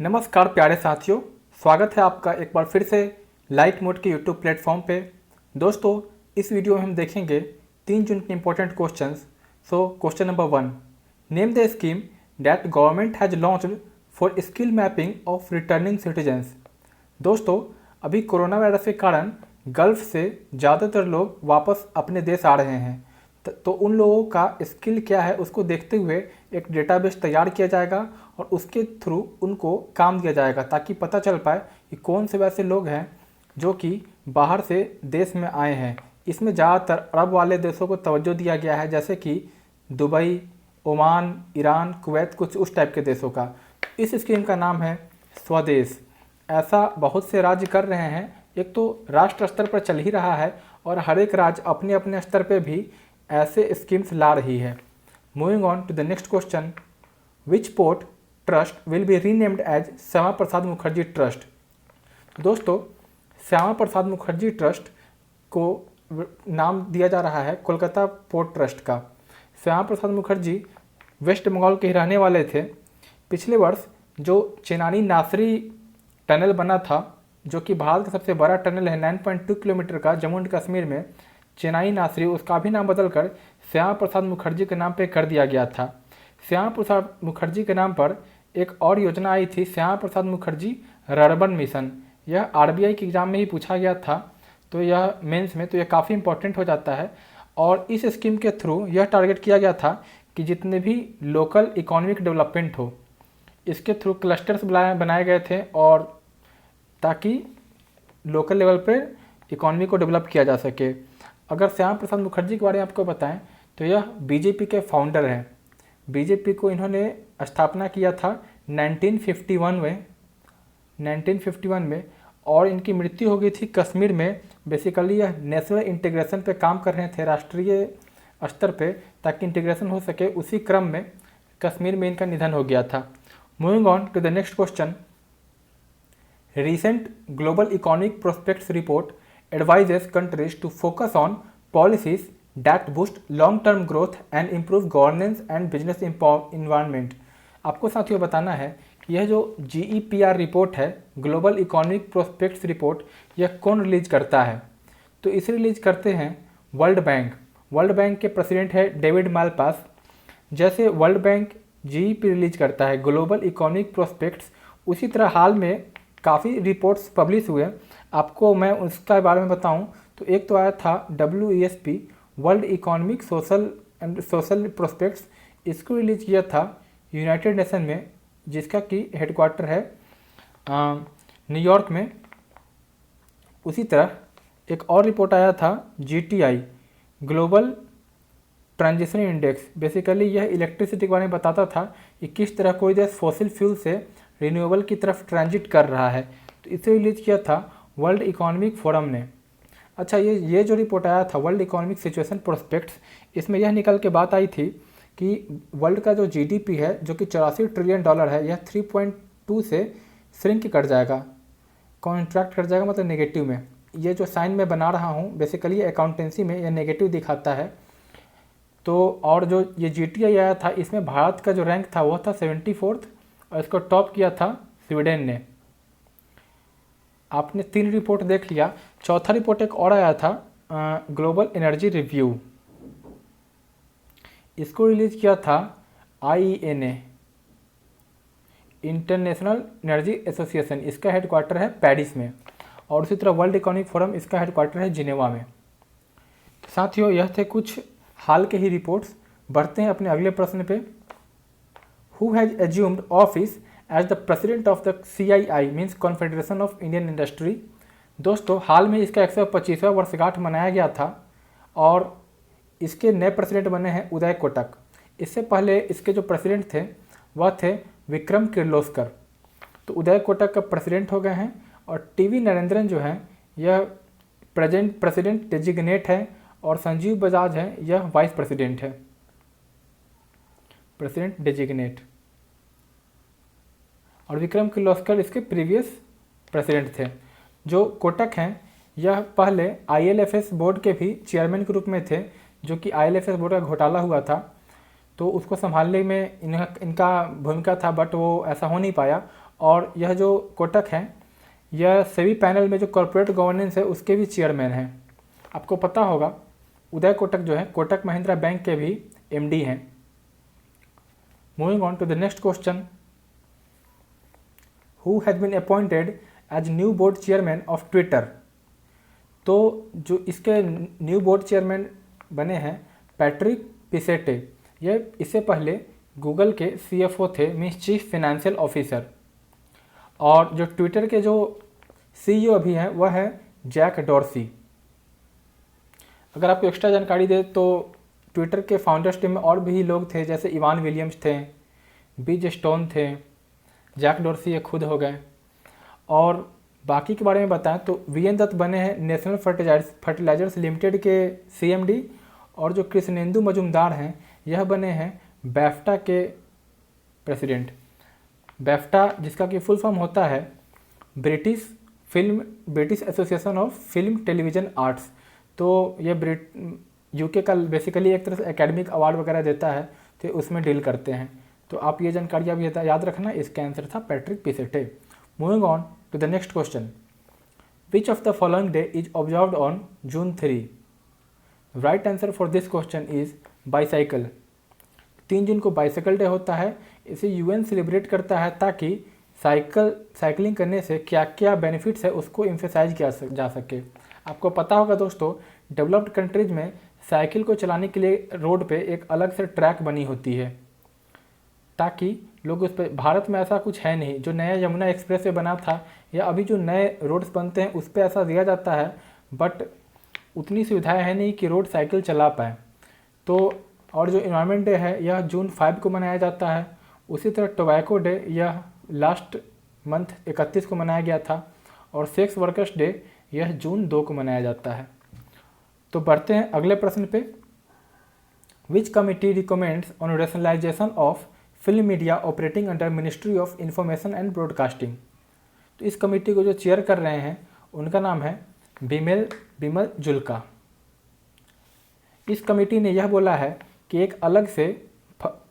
नमस्कार प्यारे साथियों, स्वागत है आपका एक बार फिर से लाइट मोड के यूट्यूब प्लेटफॉर्म पे। दोस्तों, इस वीडियो में हम देखेंगे 3 जून के important questions. So question number 1, name the scheme that government has launched for skill mapping of returning citizens. दोस्तों, अभी कोरोना वायरस के कारण गल्फ से ज़्यादातर लोग वापस अपने देश आ रहे हैं, तो उन लोगों का स्किल क्या है उसको देखते हुए एक डेटाबेस तैयार किया जाएगा और उसके थ्रू उनको काम दिया जाएगा ताकि पता चल पाए कि कौन से वैसे लोग हैं जो कि बाहर से देश में आए हैं। इसमें ज़्यादातर अरब वाले देशों को तवज्जो दिया गया है, जैसे कि दुबई, ओमान, ईरान, कुवैत, कुछ उस टाइप के देशों का। इस स्कीम का नाम है स्वदेश। ऐसा बहुत से राज्य कर रहे हैं। एक तो राष्ट्र स्तर पर चल ही रहा है और हर एक राज्य अपने अपने स्तर पर भी ऐसे स्कीम्स ला रही है। Moving on to the next question, which port trust will be renamed as Shyama Prasad Mukherjee trust. दोस्तों, श्यामा प्रसाद मुखर्जी ट्रस्ट को नाम दिया जा रहा है कोलकाता पोर्ट ट्रस्ट का। श्यामा प्रसाद मुखर्जी वेस्ट बंगाल के ही रहने वाले थे। पिछले वर्ष जो चेनानी नासरी टनल बना था, जो कि भारत का सबसे बड़ा टनल है 9.2 किलोमीटर का जम्मू एंड कश्मीर में, चेनाई नासरी, उसका भी नाम बदलकर श्यामा प्रसाद मुखर्जी के नाम पे कर दिया गया था। श्यामा प्रसाद मुखर्जी के नाम पर एक और योजना आई थी, श्यामा प्रसाद मुखर्जी रर्बन मिशन। यह आरबीआई के एग्ज़ाम में ही पूछा गया था, तो यह मेंस में, तो यह काफ़ी इंपॉर्टेंट हो जाता है। और इस स्कीम के थ्रू यह टारगेट किया गया था कि जितने भी लोकल इकोनॉमिक डेवलपमेंट हो, इसके थ्रू क्लस्टर्स बनाए गए थे और ताकि लोकल लेवल पर इकोनॉमी को डेवलप किया जा सके। अगर श्यामा प्रसाद मुखर्जी के बारे में आपको बताएं तो यह बीजेपी के फाउंडर हैं। बीजेपी को इन्होंने स्थापना किया था 1951 में और इनकी मृत्यु हो गई थी कश्मीर में। बेसिकली यह नेशनल इंटीग्रेशन पे काम कर रहे थे, राष्ट्रीय स्तर पे, ताकि इंटीग्रेशन हो सके। उसी क्रम में कश्मीर में इनका निधन हो गया था। Moving on to the next question, recent global economic prospects report advises countries to focus on policies that boost long-term growth and improve governance and business environment। आपको साथियों बताना है कि यह जो GEPR रिपोर्ट है, ग्लोबल इकोनॉमिक प्रोस्पेक्ट्स रिपोर्ट, यह कौन रिलीज करता है? तो इसे रिलीज करते हैं वर्ल्ड बैंक। वर्ल्ड बैंक के प्रेसिडेंट है डेविड मालपास। जैसे वर्ल्ड बैंक GEP रिलीज करता है, ग्लोबल इकोनॉमिक प्रोस्पेक्ट्स, उसी तरह हाल में काफ़ी रिपोर्ट्स पब्लिश हुए। आपको मैं उसका बारे में बताऊं तो एक तो आया था WESP, world economic social prospects. इसको रिलीज किया था यूनाइटेड नेशन में, जिसका कि हेडक्वार्टर है न्यूयॉर्क में। उसी तरह एक और रिपोर्ट आया था GTI, global transition index. Basically यह इलेक्ट्रिसिटी के बारे में बताता था कि किस तरह कोई देश फॉसिल फ्यूल से रिन्यूएबल की तरफ ट्रांजिट कर रहा है। तो इसे रिलीज किया था वर्ल्ड इकोनॉमिक फोरम ने। अच्छा, ये जो रिपोर्ट आया था वर्ल्ड इकोनॉमिक सिचुएशन प्रोस्पेक्ट्स, इसमें यह निकल के बात आई थी कि वर्ल्ड का जो GDP है, जो कि $84 ट्रिलियन है, यह 3.2 से श्रिंक कर जाएगा, कॉन्ट्रैक्ट कर जाएगा, मतलब नेगेटिव में। ये जो साइन मैं बना रहा हूँ, बेसिकली अकाउंटेंसी में यह नेगेटिव दिखाता है। तो और जो ये GTI आया था, इसमें भारत का जो रैंक था वो था 74th और इसको टॉप किया था स्वीडन ने। आपने 3 रिपोर्ट देख लिया। चौथा रिपोर्ट एक और आया था ग्लोबल एनर्जी रिव्यू। इसको रिलीज किया था IENA, इंटरनेशनल एनर्जी एसोसिएशन। इसका हेडक्वार्टर है पेरिस में। और उसी तरह वर्ल्ड इकोनॉमिक फोरम, इसका हेडक्वार्टर है जिनेवा में। साथियों, यह थे कुछ हाल के ही रिपोर्ट्स। बढ़ते हैं अपने अगले प्रश्न पे। Who has assumed office as the president of the CII, means Confederation of Indian Industry। दोस्तों, हाल में इसका 125वां वर्षगांठ मनाया गया था और इसके नए प्रेसिडेंट बने हैं उदय कोटक। इससे पहले इसके जो प्रेसिडेंट थे वह थे विक्रम किर्लोस्कर। तो उदय कोटक का प्रेसिडेंट हो गए हैं और TV नरेंद्रन जो हैं यह प्रेसिडेंट डेजिग्नेट है और संजीव बजाज हैं यह वाइस प्रेसिडेंट है, प्रेसिडेंट डेजिग्नेट। और विक्रम किर्लोस्कर इसके प्रीवियस प्रेसिडेंट थे। जो कोटक हैं यह पहले ILFS बोर्ड के भी चेयरमैन के रूप में थे, जो कि ILFS बोर्ड का घोटाला हुआ था तो उसको संभालने में इनका भूमिका था, बट वो ऐसा हो नहीं पाया और यह जो कोटक हैं यह सेबी पैनल में जो कॉरपोरेट गवर्नेंस है उसके भी चेयरमैन हैं। आपको पता होगा उदय कोटक जो है कोटक महिंद्रा बैंक के भी एमडी हैं। Moving on to the next question, who has been appointed as new board chairman of Twitter. तो जो इसके न्यू बोर्ड चेयरमैन बने हैं पैट्रिक पिसेटे। यह इससे पहले गूगल के सीएफओ थे, मीन्स चीफ फाइनेंशियल ऑफिसर। और जो ट्विटर के जो सीईओ अभी हैं वह है जैक डॉर्सी। अगर आपको एक्स्ट्रा जानकारी दे तो ट्विटर के फाउंडर्स टीम में और भी लोग थे, जैसे इवान विलियम्स थे, बीज स्टोन थे, जैक डॉर्सी ये खुद हो गए। और बाकी के बारे में बताएं तो वीएन दत्त बने हैं नेशनल फर्टिलाइजर्स लिमिटेड के सीएमडी। और जो कृष्णेंदु मजुमदार हैं यह बने हैं बैफ्टा के प्रेसिडेंट। बैफ्टा जिसका कि फुल फॉर्म होता है British association of film television arts. तो ये यूके का बेसिकली एक तरह से एकेडमिक अवार्ड वगैरह देता है, तो उसमें डील करते हैं। तो आप ये जानकारी अभी याद रखना। इसका आंसर था पैट्रिक पिसेटे। Moving on to the next question, which of the following day is observed on June 3। Right answer for this question is bicycle. 3 June को बाईसाइकिल डे होता है। इसे यूएन सेलिब्रेट करता है ताकि साइकिलिंग करने से क्या क्या बेनिफिट्स है उसको एम्फेसाइज किया जा सके। आपको पता होगा दोस्तों, डेवलप्ड कंट्रीज में साइकिल को चलाने के लिए रोड पे एक अलग से ट्रैक बनी होती है ताकि लोग उस पर, भारत में ऐसा कुछ है नहीं। जो नया यमुना एक्सप्रेस वे बना था या अभी जो नए रोड्स बनते हैं उस पर ऐसा दिया जाता है, बट उतनी सुविधाएं है नहीं कि रोड साइकिल चला पाए। तो और जो इन्वायरमेंट डे है यह जून 5 को मनाया जाता है। उसी तरह टोबैको डे यह लास्ट मंथ 31 को मनाया गया था। और सेक्स वर्कर्स डे यह जून 2 को मनाया जाता है। तो बढ़ते हैं अगले प्रश्न पे। Which committee recommends on rationalisation of film media operating under Ministry of Information and Broadcasting. तो इस कमेटी को जो चेयर कर रहे हैं उनका नाम है बिमल जुल्का। इस कमेटी ने यह बोला है कि एक अलग से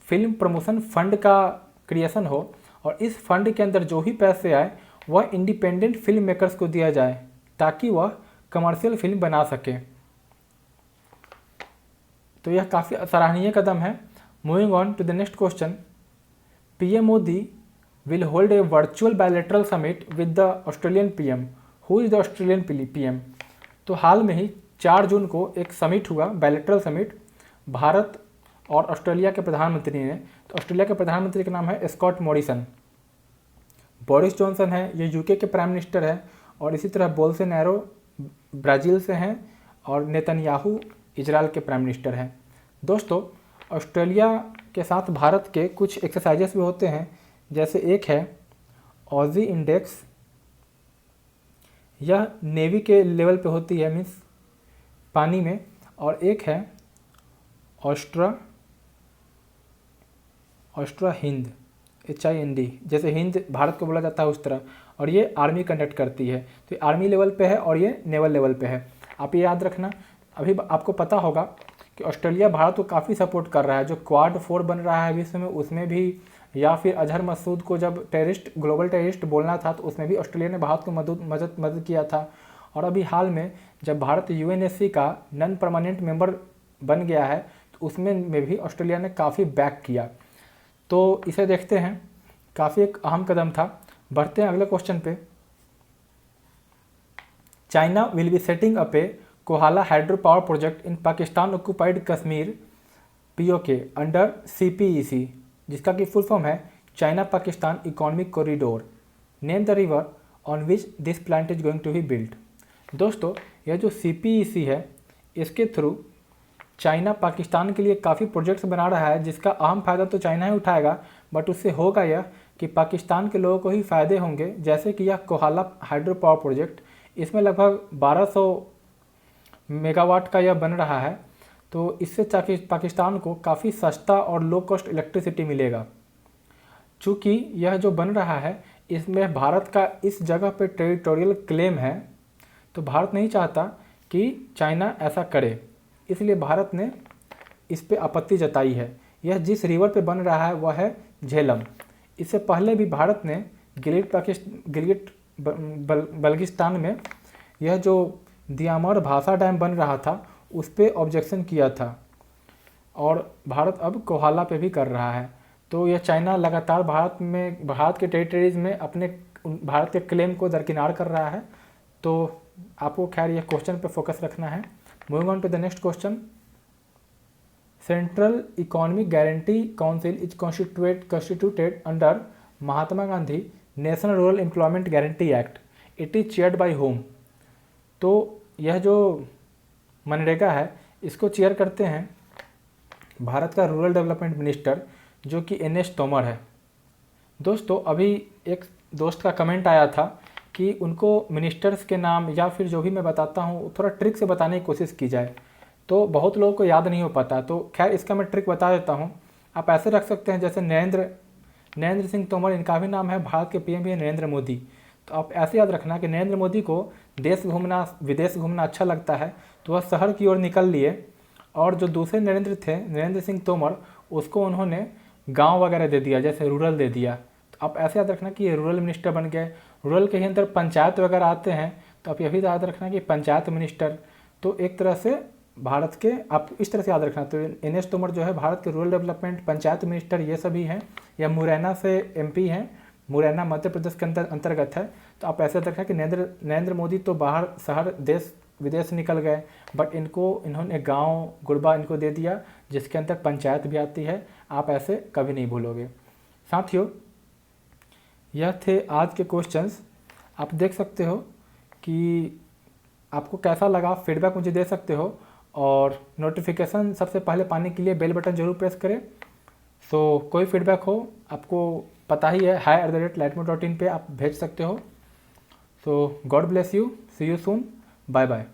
फिल्म प्रमोशन फंड का क्रिएशन हो और इस फंड के अंदर जो ही पैसे आए वह इंडिपेंडेंट फिल्म मेकर्स को दिया जाए ताकि वह कमर्शियल फिल्म बना सके। तो यह काफ़ी सराहनीय कदम है। Moving on to the next question, PM Modi will hold a virtual bilateral summit with the Australian PM. Who is the Australian PM. तो हाल में ही 4 जून को एक समिट हुआ, बायलैटरल समिट, भारत और ऑस्ट्रेलिया के प्रधानमंत्री ने। तो ऑस्ट्रेलिया के प्रधानमंत्री का नाम है स्कॉट मॉरिसन। बोरिस जॉनसन है, ये यूके के प्राइम मिनिस्टर है। और इसी तरह बोल्सोनारो ब्राज़ील से हैं और नेतन्याहू इजराइल के प्राइम मिनिस्टर हैं। दोस्तों, ऑस्ट्रेलिया के साथ भारत के कुछ एक्सरसाइजेस भी होते हैं, जैसे एक है ऑजी इंडेक्स। यह नेवी के लेवल पे होती है, मीन्स पानी में। और एक है ऑस्ट्रा हिंद, HIND, जैसे हिंद भारत को बोला जाता है उस तरह। और ये आर्मी कंडक्ट करती है। तो ये आर्मी लेवल पे है और ये नेवल लेवल पे है। आप ये याद रखना। अभी आपको पता होगा कि ऑस्ट्रेलिया भारत को काफ़ी सपोर्ट कर रहा है। जो क्वाड 4 बन रहा है विश्व में उसमें भी, या फिर अजहर मसूद को जब ग्लोबल टेररिस्ट बोलना था तो उसमें भी ऑस्ट्रेलिया ने भारत को मदद किया था। और अभी हाल में जब भारत UNSC का नॉन परमानेंट मेंबर बन गया है तो उसमें भी ऑस्ट्रेलिया ने काफ़ी बैक किया। तो इसे देखते हैं, काफ़ी एक अहम कदम था। बढ़ते हैं अगले क्वेश्चन पे। China will be setting up a Kohala hydro power project in Pakistan occupied Kashmir POK under CPEC, जिसका कि फुल फॉर्म है China Pakistan economic corridor. Name the river on which this plant is going to be built. दोस्तों, यह जो CPEC है इसके through China Pakistan के लिए काफ़ी प्रोजेक्ट्स बना रहा है, जिसका अहम फ़ायदा तो चाइना ही उठाएगा, बट उससे होगा यह कि पाकिस्तान के लोगों को ही फ़ायदे होंगे। जैसे कि यह कोहाला हाइड्रो पावर प्रोजेक्ट, इसमें लगभग 1200 मेगावाट का यह बन रहा है। तो इससे पाकिस्तान को काफ़ी सस्ता और लो कॉस्ट इलेक्ट्रिसिटी मिलेगा। चूँकि यह जो बन रहा है इसमें भारत का इस जगह पे टेरिटोरियल क्लेम है, तो भारत नहीं चाहता कि चाइना ऐसा करे, इसलिए भारत ने इस पे आपत्ति जताई है। यह जिस रिवर पे बन रहा है वह है झेलम। इससे पहले भी भारत ने बल्गिस्तान में यह जो दियामर भाषा डैम बन रहा था उस पर ऑब्जेक्शन किया था और भारत अब कोहाला पे भी कर रहा है। तो यह चाइना लगातार भारत के टेरिटरीज में अपने भारत के क्लेम को दरकिनार कर रहा है। तो आपको खैर यह क्वेश्चन पे फोकस रखना है। Moving on to the next question. Central Economic Guarantee Council is constituted under Mahatma Gandhi National Rural Employment Guarantee Act. It is chaired by home. तो यह जो मनरेगा है इसको चेयर करते हैं भारत का रूरल डेवलपमेंट मिनिस्टर जो कि NS तोमर है। दोस्तों अभी एक दोस्त का कमेंट आया था कि उनको मिनिस्टर्स के नाम या फिर जो भी मैं बताता हूँ थोड़ा ट्रिक से बताने की कोशिश की जाए, तो बहुत लोगों को याद नहीं हो पाता। तो खैर इसका मैं ट्रिक बता देता हूँ। आप ऐसे रख सकते हैं जैसे नरेंद्र सिंह तोमर, इनका भी नाम है, भारत के PM भी है नरेंद्र मोदी। तो आप ऐसे याद रखना कि नरेंद्र मोदी को देश घूमना विदेश घूमना अच्छा लगता है, तो वह शहर की ओर निकल लिए। और जो दूसरे नरेंद्र सिंह तोमर, उसको उन्होंने गांव वगैरह दे दिया, जैसे रूरल दे दिया। तो आप ऐसे याद रखना कि ये रूरल मिनिस्टर बन गए। रूरल के ही अंदर पंचायत वगैरह आते हैं, तो आप यह भी याद रखना कि पंचायत मिनिस्टर। तो एक तरह से भारत के आप इस तरह से याद रखना। तो NS तोमर जो है भारत के रूरल डेवलपमेंट पंचायत मिनिस्टर ये सभी हैं। या मुरैना से MP हैं, मुरैना मध्य प्रदेश के अंतर्गत है। तो आप ऐसे रखना कि नरेंद्र मोदी तो बाहर शहर देश विदेश निकल गए, बट इन्होंने गांव गुरबा इनको दे दिया जिसके अंदर पंचायत भी आती है। आप ऐसे कभी नहीं भूलोगे। साथियों यह थे आज के क्वेश्चंस। आप देख सकते हो कि आपको कैसा लगा, फीडबैक मुझे दे सकते हो। और नोटिफिकेशन सबसे पहले पाने के लिए बेल बटन जरूर प्रेस करें। सो कोई फीडबैक हो आपको पता ही है hi@lightmode.in पे आप भेज सकते हो। So god bless you, see you soon, bye bye.